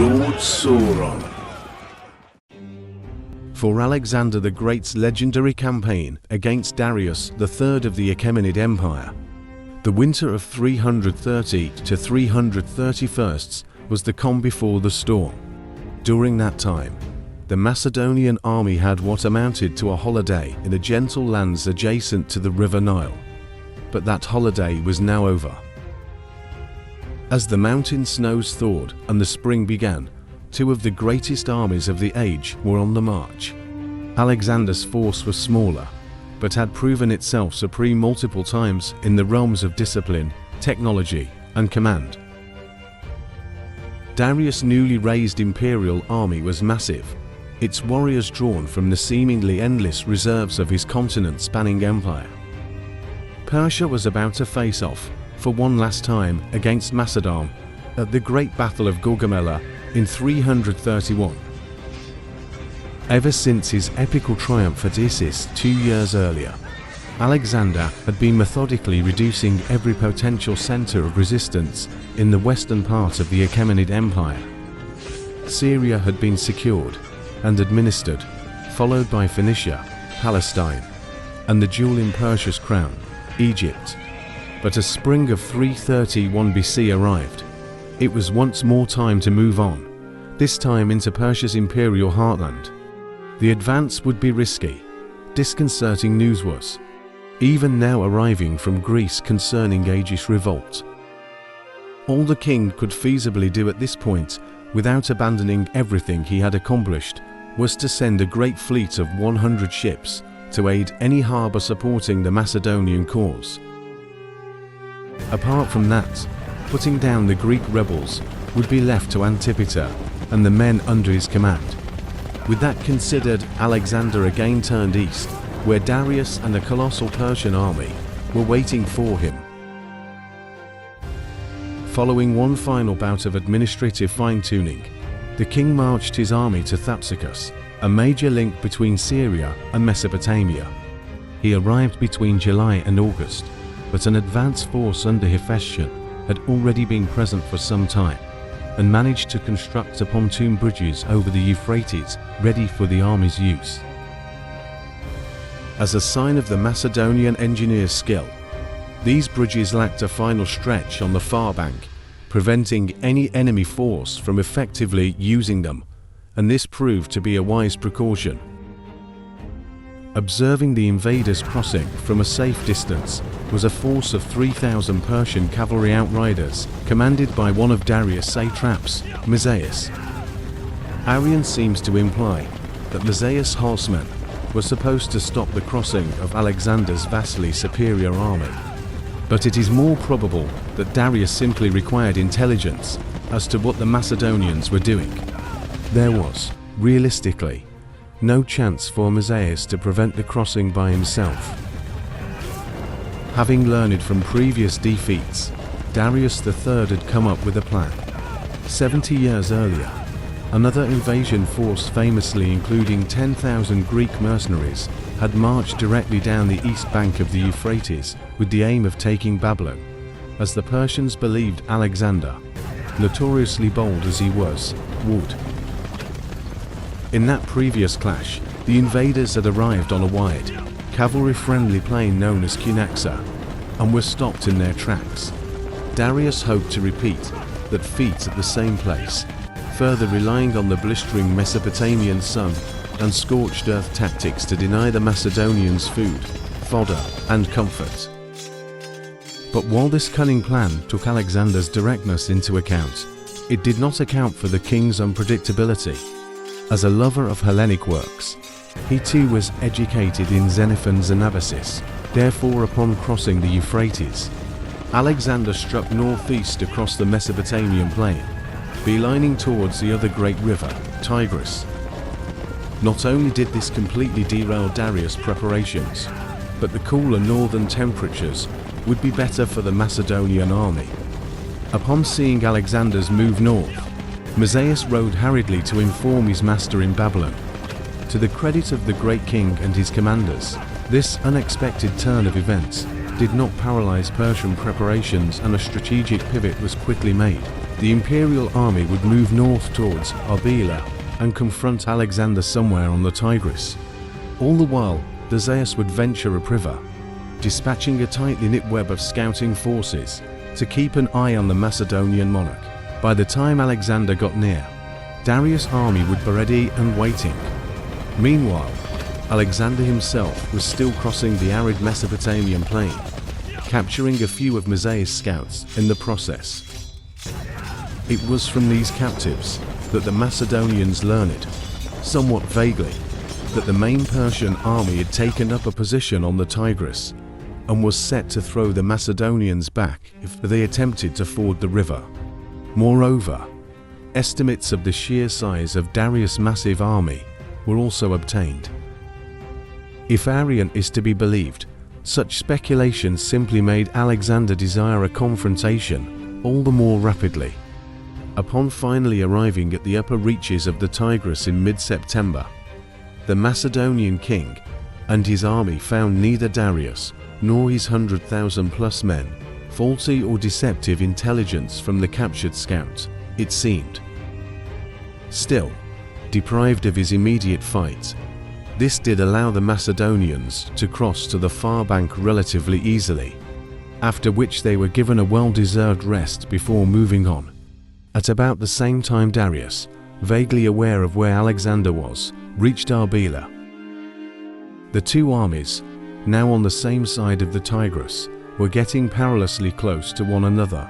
Lord Sauron. For Alexander the Great's legendary campaign against Darius III of the Achaemenid Empire, the winter of 330 to 331 was the calm before the storm. During that time, the Macedonian army had what amounted to a holiday in the gentle lands adjacent to the River Nile. But that holiday was now over. As the mountain snows thawed and the spring began, two of the greatest armies of the age were on the march. Alexander's force was smaller, but had proven itself supreme multiple times in the realms of discipline, technology, and command. Darius' newly raised imperial army was massive, its warriors drawn from the seemingly endless reserves of his continent-spanning empire. Persia was about to face off, for one last time, against Macedon at the Great Battle of Gaugamela in 331. Ever since his epical triumph at Issus 2 years earlier, Alexander had been methodically reducing every potential center of resistance in the western part of the Achaemenid Empire. Syria had been secured and administered, followed by Phoenicia, Palestine, and the jewel in Persia's crown, Egypt. But as spring of 331 BC arrived, it was once more time to move on, this time into Persia's imperial heartland. The advance would be risky. Disconcerting news was even now arriving from Greece concerning Aegis revolt. All the king could feasibly do at this point, without abandoning everything he had accomplished, was to send a great fleet of 100 ships to aid any harbour supporting the Macedonian cause. Apart from that, putting down the Greek rebels would be left to Antipater and the men under his command. With that considered, Alexander again turned east, where Darius and a colossal Persian army were waiting for him. Following one final bout of administrative fine-tuning, the king marched his army to Thapsacus, a major link between Syria and Mesopotamia. He arrived between July and August, but an advance force under Hephaestion had already been present for some time, and managed to construct a pontoon bridges over the Euphrates ready for the army's use. As a sign of the Macedonian engineers' skill, these bridges lacked a final stretch on the far bank, preventing any enemy force from effectively using them, and this proved to be a wise precaution. Observing the invaders crossing from a safe distance was a force of 3,000 Persian cavalry outriders, commanded by one of Darius' satraps, Mesaeus. Arrian seems to imply that Mesaeus' horsemen were supposed to stop the crossing of Alexander's vastly superior army, but it is more probable that Darius simply required intelligence as to what the Macedonians were doing. There was, realistically, no chance for Mesaeus to prevent the crossing by himself. Having learned from previous defeats, Darius III had come up with a plan. 70 years earlier, another invasion force, famously including 10,000 Greek mercenaries, had marched directly down the east bank of the Euphrates with the aim of taking Babylon, as the Persians believed Alexander, notoriously bold as he was, would. In that previous clash, the invaders had arrived on a wide, cavalry-friendly plain known as Cunaxa, and were stopped in their tracks. Darius hoped to repeat that feat at the same place, further relying on the blistering Mesopotamian sun and scorched earth tactics to deny the Macedonians food, fodder, and comfort. But while this cunning plan took Alexander's directness into account, it did not account for the king's unpredictability. As a lover of Hellenic works, he too was educated in Xenophon's Anabasis. Therefore, upon crossing the Euphrates, Alexander struck northeast across the Mesopotamian plain, beelining towards the other great river, Tigris. Not only did this completely derail Darius' preparations, but the cooler northern temperatures would be better for the Macedonian army. Upon seeing Alexander's move north, Mesaeus rode hurriedly to inform his master in Babylon. To the credit of the great king and his commanders, this unexpected turn of events did not paralyze Persian preparations, and a strategic pivot was quickly made. The imperial army would move north towards Arbela and confront Alexander somewhere on the Tigris. All the while, Zeus would venture upriver, dispatching a tightly knit web of scouting forces to keep an eye on the Macedonian monarch. By the time Alexander got near, Darius' army would be ready and waiting. Meanwhile, Alexander himself was still crossing the arid Mesopotamian plain, capturing a few of Mesaeus' scouts in the process. It was from these captives that the Macedonians learned, somewhat vaguely, that the main Persian army had taken up a position on the Tigris and was set to throw the Macedonians back if they attempted to ford the river. Moreover, estimates of the sheer size of Darius' massive army were also obtained. If Arrian is to be believed, such speculation simply made Alexander desire a confrontation all the more rapidly. Upon finally arriving at the upper reaches of the Tigris in mid-September, the Macedonian king and his army found neither Darius nor his 100,000+ men faulty or deceptive intelligence from the captured scouts, it seemed. Still, deprived of his immediate fight, this did allow the Macedonians to cross to the far bank relatively easily, after which they were given a well-deserved rest before moving on. At about the same time, Darius, vaguely aware of where Alexander was, reached Arbela. The two armies, now on the same side of the Tigris, were getting perilously close to one another.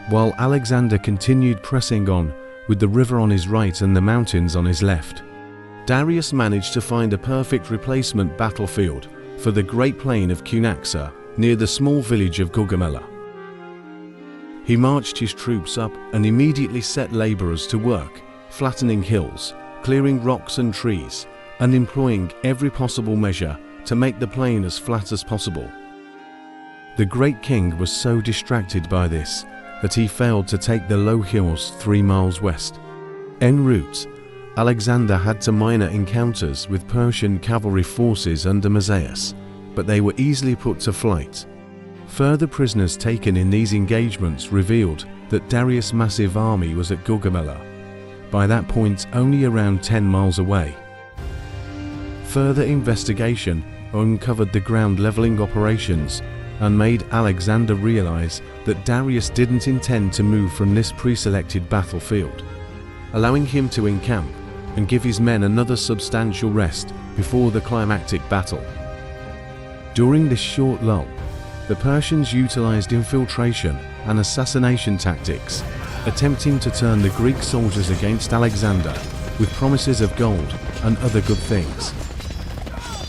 While Alexander continued pressing on, with the river on his right and the mountains on his left, Darius managed to find a perfect replacement battlefield for the great plain of Cunaxa near the small village of Gaugamela. He marched his troops up and immediately set laborers to work, flattening hills, clearing rocks and trees, and employing every possible measure to make the plain as flat as possible. The great king was so distracted by this that he failed to take the low hills 3 miles west. En route, Alexander had to minor encounters with Persian cavalry forces under Mesaeus, but they were easily put to flight. Further prisoners taken in these engagements revealed that Darius' massive army was at Gaugamela, by that point only around 10 miles away. Further investigation uncovered the ground-leveling operations and made Alexander realize that Darius didn't intend to move from this pre-selected battlefield, allowing him to encamp and give his men another substantial rest before the climactic battle. During this short lull, the Persians utilized infiltration and assassination tactics, attempting to turn the Greek soldiers against Alexander with promises of gold and other good things.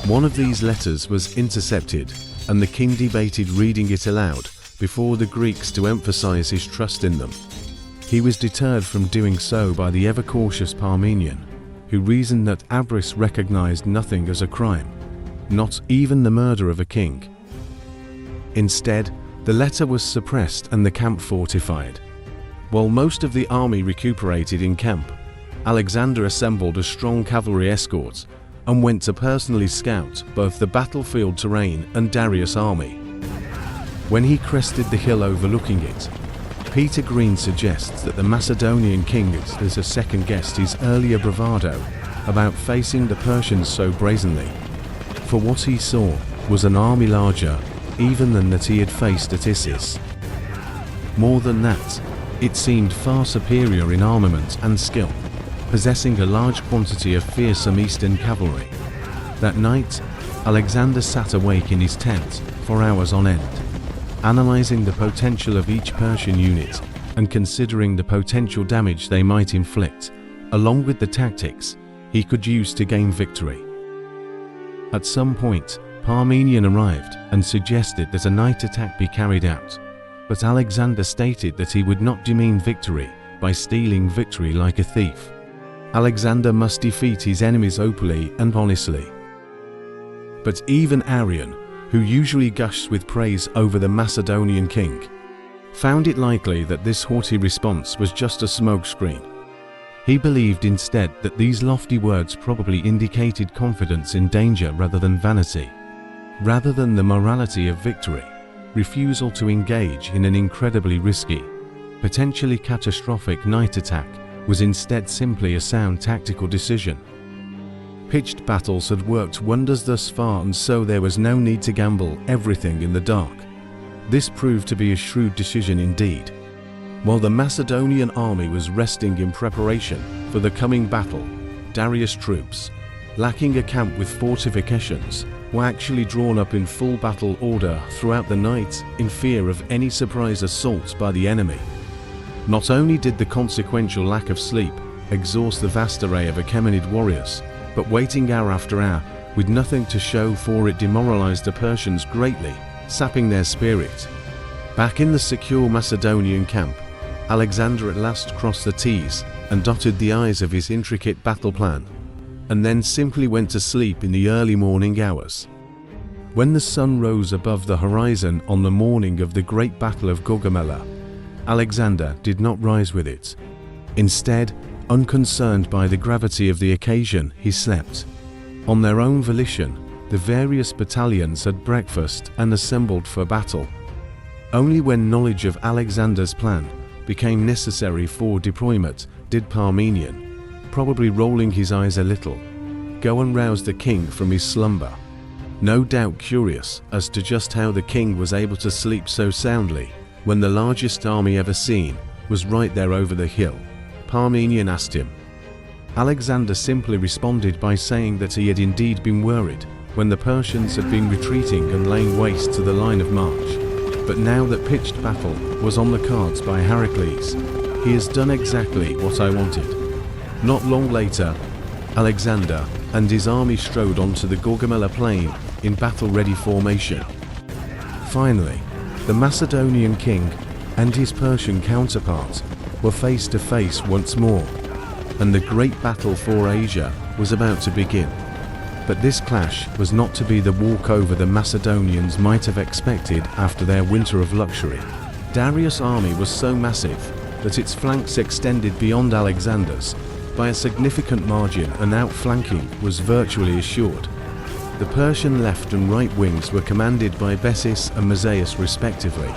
One of these letters was intercepted, and the king debated reading it aloud before the Greeks to emphasize his trust in them. He was deterred from doing so by the ever-cautious Parmenion, who reasoned that avarice recognized nothing as a crime, not even the murder of a king. Instead, the letter was suppressed and the camp fortified. While most of the army recuperated in camp, Alexander assembled a strong cavalry escort and went to personally scout both the battlefield terrain and Darius' army. When he crested the hill overlooking it, Peter Green suggests that the Macedonian king has second-guessed his earlier bravado about facing the Persians so brazenly, for what he saw was an army larger even than that he had faced at Issus. More than that, it seemed far superior in armament and skill, possessing a large quantity of fearsome eastern cavalry. That night, Alexander sat awake in his tent for hours on end, analyzing the potential of each Persian unit and considering the potential damage they might inflict, along with the tactics he could use to gain victory. At some point, Parmenion arrived and suggested that a night attack be carried out, but Alexander stated that he would not demean victory by stealing victory like a thief. Alexander must defeat his enemies openly and honestly. But even Arrian, who usually gushed with praise over the Macedonian king, found it likely that this haughty response was just a smokescreen. He believed instead that these lofty words probably indicated confidence in danger rather than vanity. Rather than the morality of victory, refusal to engage in an incredibly risky, potentially catastrophic night attack was instead simply a sound tactical decision. Pitched battles had worked wonders thus far, and so there was no need to gamble everything in the dark. This proved to be a shrewd decision indeed. While the Macedonian army was resting in preparation for the coming battle, Darius' troops, lacking a camp with fortifications, were actually drawn up in full battle order throughout the night in fear of any surprise assaults by the enemy. Not only did the consequential lack of sleep exhaust the vast array of Achaemenid warriors, but waiting hour after hour with nothing to show for it demoralized the Persians greatly, sapping their spirit. Back in the secure Macedonian camp, Alexander at last crossed the T's and dotted the I's of his intricate battle plan, and then simply went to sleep in the early morning hours. When the sun rose above the horizon on the morning of the great battle of Gaugamela, Alexander did not rise with it. Instead, unconcerned by the gravity of the occasion, he slept. On their own volition, the various battalions had breakfast and assembled for battle. Only when knowledge of Alexander's plan became necessary for deployment did Parmenion, probably rolling his eyes a little, go and rouse the king from his slumber. No doubt curious as to just how the king was able to sleep so soundly when the largest army ever seen was right there over the hill, Parmenion asked him. Alexander simply responded by saying that he had indeed been worried when the Persians had been retreating and laying waste to the line of march. But now that pitched battle was on the cards by Heracles, he has done exactly what I wanted. Not long later, Alexander and his army strode onto the Gaugamela plain in battle-ready formation. Finally, the Macedonian king and his Persian counterpart were face to face once more, and the great battle for Asia was about to begin. But this clash was not to be the walkover the Macedonians might have expected after their winter of luxury. Darius' army was so massive that its flanks extended beyond Alexander's by a significant margin, and outflanking was virtually assured. The Persian left and right wings were commanded by Bessis and Mesaeus respectively,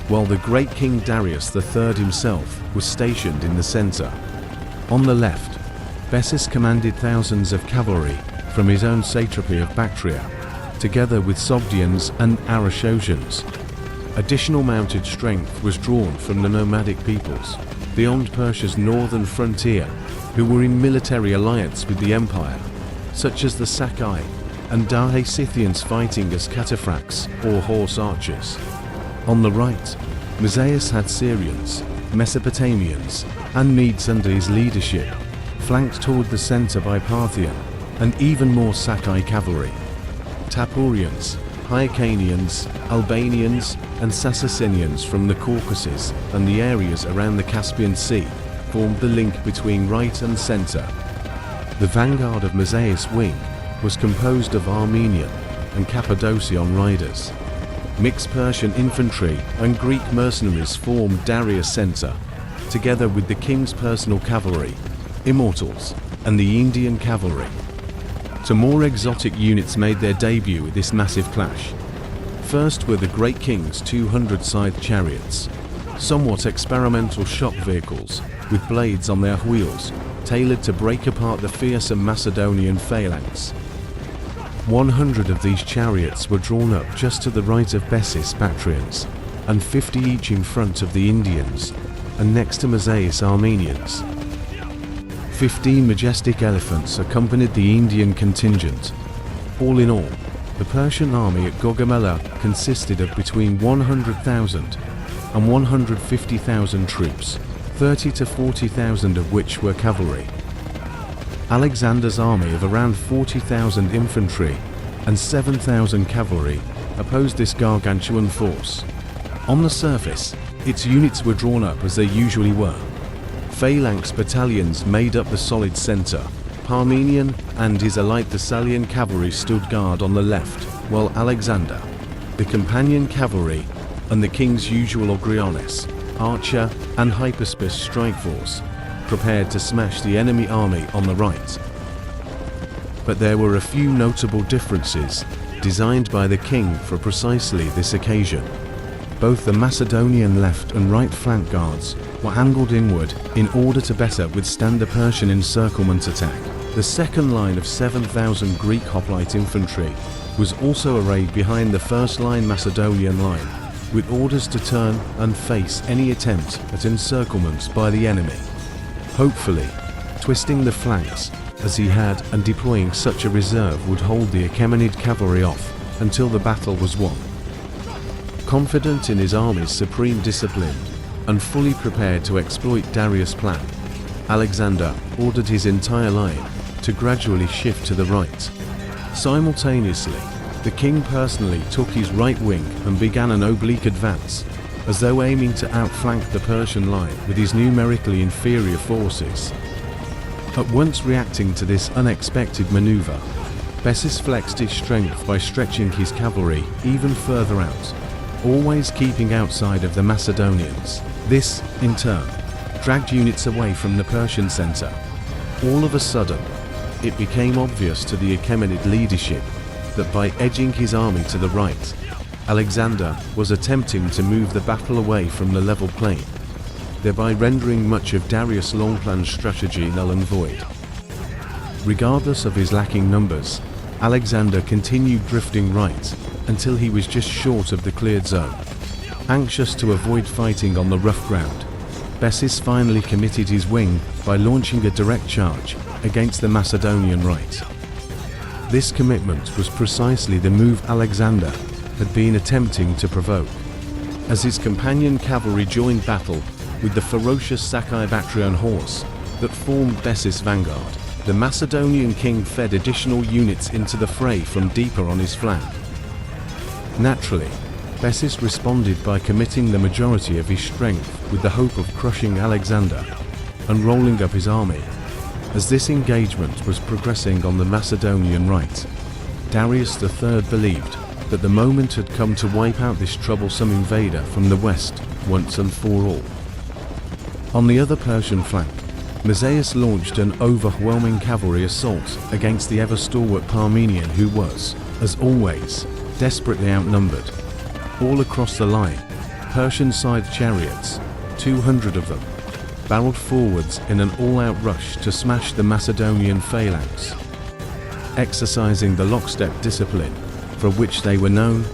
while the great King Darius III himself was stationed in the center. On the left, Bessis commanded thousands of cavalry from his own satrapy of Bactria, together with Sogdians and Arachosians. Additional mounted strength was drawn from the nomadic peoples beyond Persia's northern frontier, who were in military alliance with the empire, such as the Sakai and Dahe Scythians fighting as cataphracts or horse archers. On the right, Mesaeus had Syrians, Mesopotamians, and Medes under his leadership, flanked toward the center by Parthian and even more Sakai cavalry. Tapurians, Hyrcanians, Albanians, and Sassanians from the Caucasus and the areas around the Caspian Sea formed the link between right and center. The vanguard of Mesaeus' wing was composed of Armenian and Cappadocian riders. Mixed Persian infantry and Greek mercenaries formed Darius' center, together with the king's personal cavalry, Immortals, and the Indian cavalry. Some more exotic units made their debut at this massive clash. First were the great king's 200-scythe chariots, somewhat experimental shock vehicles with blades on their wheels, tailored to break apart the fearsome Macedonian phalanx. 100 of these chariots were drawn up just to the right of Bessis Bactrians, and 50 each in front of the Indians, and next to Mesaeus Armenians. 15 majestic elephants accompanied the Indian contingent. All in all, the Persian army at Gaugamela consisted of between 100,000 and 150,000 troops, 30 to 40,000 of which were cavalry. Alexander's army of around 40,000 infantry and 7,000 cavalry opposed this gargantuan force. On the surface, its units were drawn up as they usually were. Phalanx battalions made up the solid center. Parmenion and his elite Thessalian cavalry stood guard on the left, while Alexander, the companion cavalry, and the king's usual Ogriones, archer, and hypaspis strike force prepared to smash the enemy army on the right. But there were a few notable differences designed by the king for precisely this occasion. Both the Macedonian left and right flank guards were angled inward in order to better withstand the Persian encirclement attack. The second line of 7,000 Greek hoplite infantry was also arrayed behind the first line Macedonian line, with orders to turn and face any attempt at encirclement by the enemy. Hopefully, twisting the flanks as he had and deploying such a reserve would hold the Achaemenid cavalry off until the battle was won. Confident in his army's supreme discipline and fully prepared to exploit Darius' plan, Alexander ordered his entire line to gradually shift to the right. Simultaneously, the king personally took his right wing and began an oblique advance, as though aiming to outflank the Persian line with his numerically inferior forces. At once reacting to this unexpected maneuver, Bessus flexed his strength by stretching his cavalry even further out, always keeping outside of the Macedonians. This, in turn, dragged units away from the Persian center. All of a sudden, it became obvious to the Achaemenid leadership that by edging his army to the right, Alexander was attempting to move the battle away from the level plain, thereby rendering much of Darius' long-planned strategy null and void. Regardless of his lacking numbers, Alexander continued drifting right until he was just short of the cleared zone. Anxious to avoid fighting on the rough ground, Bessus finally committed his wing by launching a direct charge against the Macedonian right. This commitment was precisely the move Alexander had been attempting to provoke. As his companion cavalry joined battle with the ferocious Sakai Bactrian horse that formed Bessus' vanguard, the Macedonian king fed additional units into the fray from deeper on his flank. Naturally, Bessus responded by committing the majority of his strength with the hope of crushing Alexander and rolling up his army. As this engagement was progressing on the Macedonian right, Darius III believed that the moment had come to wipe out this troublesome invader from the west once and for all. On the other Persian flank, Mesaeus launched an overwhelming cavalry assault against the ever-stalwart Parmenion, who was, as always, desperately outnumbered. All across the line, Persian-side chariots, 200 of them, barreled forwards in an all-out rush to smash the Macedonian phalanx. Exercising the lockstep discipline for which they were known,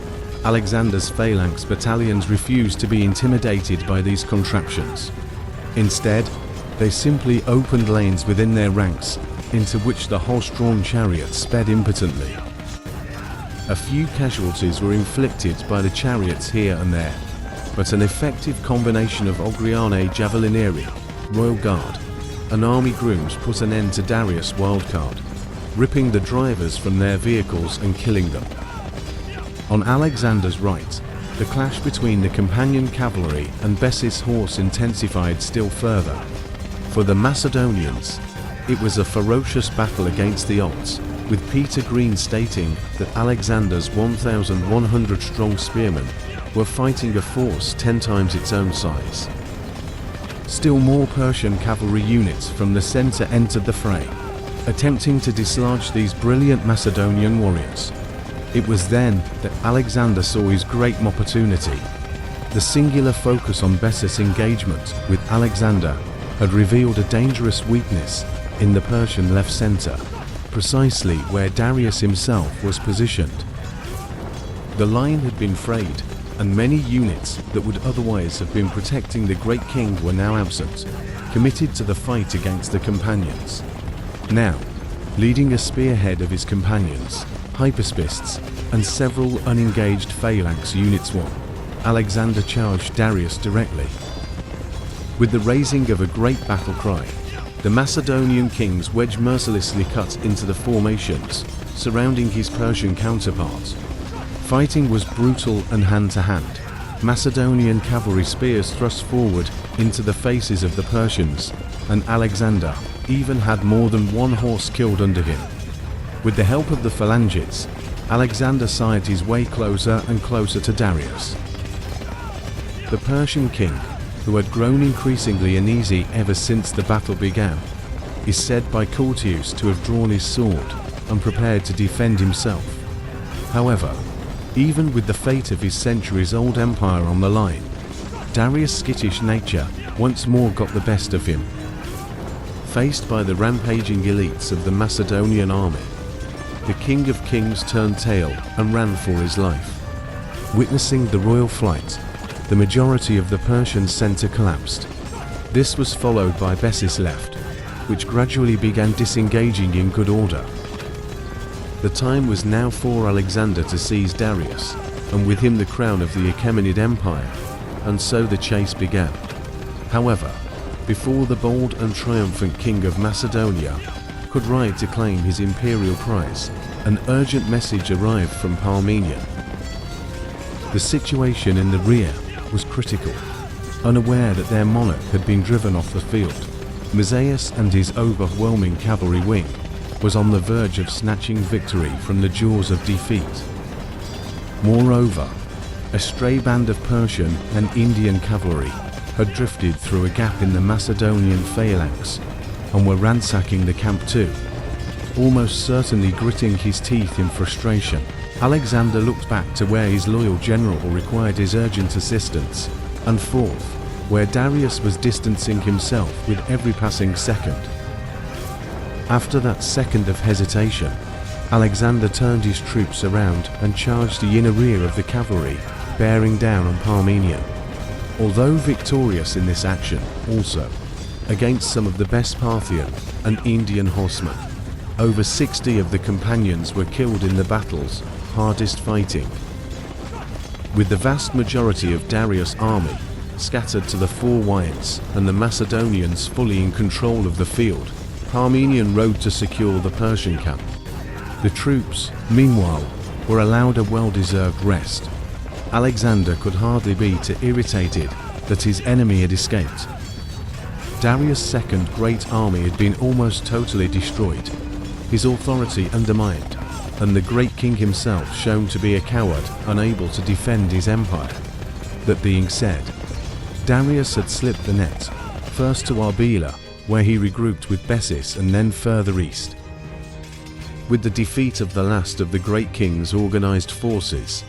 Alexander's phalanx battalions refused to be intimidated by these contraptions. Instead, they simply opened lanes within their ranks into which the horse-drawn chariots sped impotently. A few casualties were inflicted by the chariots here and there, but an effective combination of Ogriane Javelineeri, Royal Guard, and army grooms put an end to Darius' wildcard, ripping the drivers from their vehicles and killing them. On Alexander's right, the clash between the companion cavalry and Bessus' horse intensified still further. For the Macedonians, it was a ferocious battle against the odds, with Peter Green stating that Alexander's 1,100-strong spearmen were fighting a force 10 times its own size. Still more Persian cavalry units from the center entered the fray, attempting to dislodge these brilliant Macedonian warriors. It was then that Alexander saw his great opportunity. The singular focus on Bessus' engagement with Alexander had revealed a dangerous weakness in the Persian left center, precisely where Darius himself was positioned. The line had been frayed, and many units that would otherwise have been protecting the great king were now absent, committed to the fight against the companions. Now, leading a spearhead of his companions, hyperspists, and several unengaged phalanx units won, Alexander charged Darius directly. With the raising of a great battle cry, the Macedonian kings wedged mercilessly cut into the formations surrounding his Persian counterpart. Fighting was brutal and hand-to-hand. Macedonian cavalry spears thrust forward into the faces of the Persians, and Alexander even had more than one horse killed under him. With the help of the phalangites, Alexander sighed his way closer and closer to Darius. The Persian king, who had grown increasingly uneasy ever since the battle began, is said by courtiers to have drawn his sword and prepared to defend himself. However, Even with the fate of his centuries-old empire on the line, Darius' skittish nature once more got the best of him. Faced by the rampaging elites of the Macedonian army, the King of Kings turned tail and ran for his life. Witnessing the royal flight, the majority of the Persian center collapsed. This was followed by Bessus left, which gradually began disengaging in good order. The time was now for Alexander to seize Darius, and with him the crown of the Achaemenid Empire, and so the chase began. However, before the bold and triumphant king of Macedonia could ride to claim his imperial prize, an urgent message arrived from Parmenion. The situation in the rear was critical. Unaware that their monarch had been driven off the field, Musaeus and his overwhelming cavalry wing was on the verge of snatching victory from the jaws of defeat. Moreover, a stray band of Persian and Indian cavalry had drifted through a gap in the Macedonian phalanx and were ransacking the camp too. Almost certainly gritting his teeth in frustration, Alexander looked back to where his loyal general required his urgent assistance, and forth, where Darius was distancing himself with every passing second. After that second of hesitation, Alexander turned his troops around and charged the inner rear of the cavalry, bearing down on Parmenion. Although victorious in this action, also, against some of the best Parthian and Indian horsemen, over 60 of the companions were killed in the battle's hardest fighting. With the vast majority of Darius' army scattered to the four winds and the Macedonians fully in control of the field, Parmenion rode to secure the Persian camp. The troops, meanwhile, were allowed a well-deserved rest. Alexander could hardly be too irritated that his enemy had escaped. Darius' second great army had been almost totally destroyed, his authority undermined, and the great king himself shown to be a coward unable to defend his empire. That being said, Darius had slipped the net, first to Arbela, where he regrouped with Bessus, and then further east. With the defeat of the last of the great king's organized forces,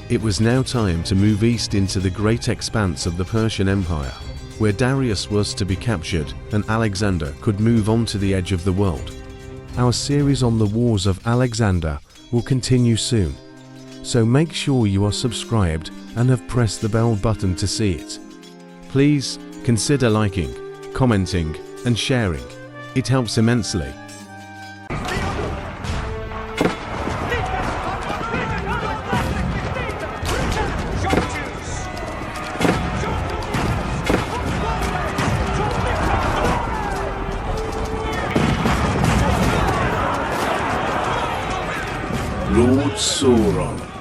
it was now time to move east into the great expanse of the Persian Empire, where Darius was to be captured and Alexander could move on to the edge of the world. Our series on the wars of Alexander will continue soon, so make sure you are subscribed and have pressed the bell button to see it. Please consider liking, commenting, and sharing. It helps immensely. Lord Sauron.